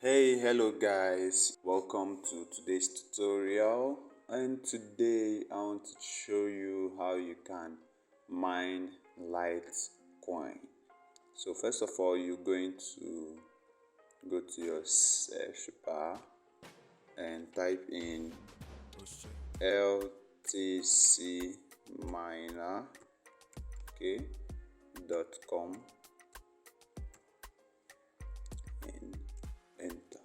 Hello guys, welcome to today's tutorial, and today I want to show you how you can mine Litecoin. So first of all, you're going to go to your search bar and type in LTC miner, .com and enter.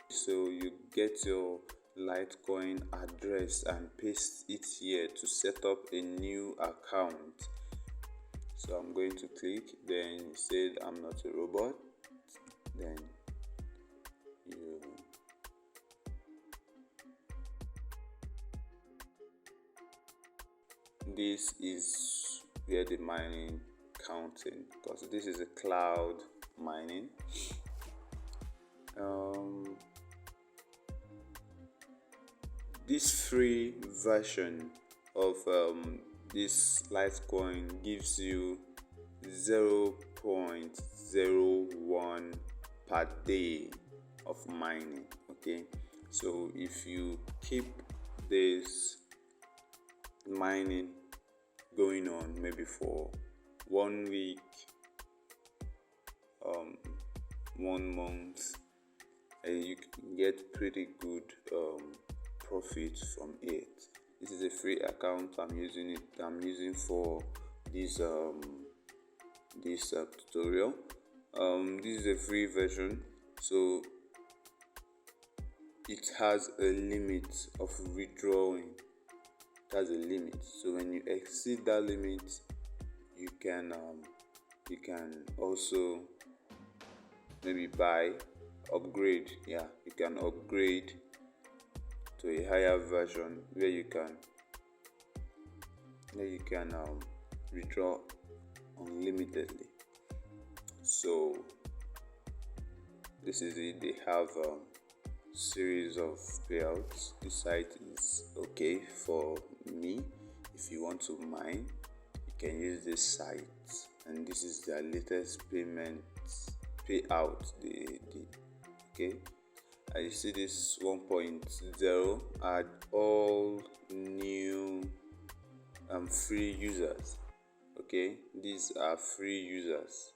So you get your Litecoin address and paste it here to set up a new account. So I'm going to click, then you said I'm not a robot, then this is where the mining counting, because this is a cloud mining. This free version of this Litecoin gives you 0.01 per day of mining. So if you keep this mining going on maybe for 1 week, 1 month, you can get pretty good profit from it. This is a free account. I'm using for this tutorial. This is a free version, so it has a limit of withdrawing. It has a limit, so when you exceed that limit, you can also maybe upgrade. You can upgrade to a higher version where you can withdraw unlimitedly. So this is it. They have series of payouts. This site is okay for me. If you want to mine, you can use this site, and this is their latest payout. I see this 1.0 add all new free users. These are free users.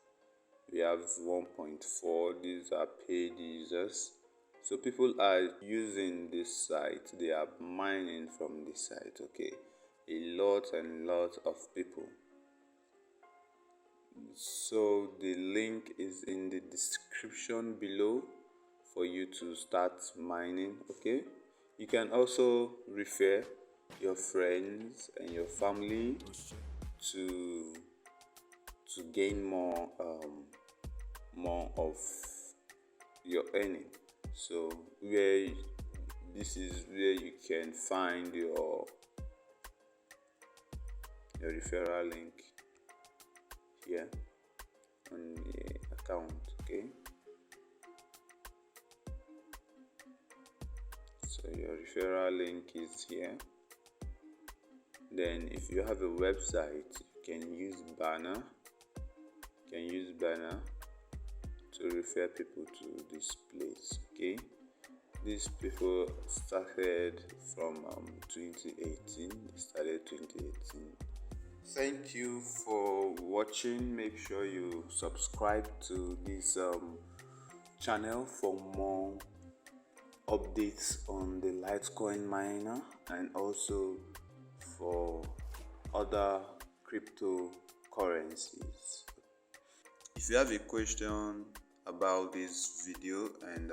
We have 1.4, these are paid users. So people are using this site, they are mining from this site. A lot of people. So the link is in the description below for you to start mining. You can also refer your friends and your family to gain more of your earning. So this is where you can find your referral link here on the account. So your referral link is here. Then if you have a website, you can use banner. To refer people to this place. These people started from 2018. They started 2018. Thank you for watching. Make sure you subscribe to this channel for more updates on the Litecoin miner, and also for other cryptocurrencies. If you have a question about this video and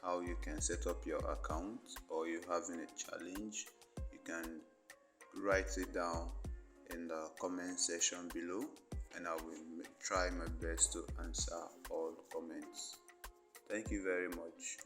how you can set up your account, or you're having a challenge, you can write it down in the comment section below, and I will try my best to answer all comments. Thank you very much.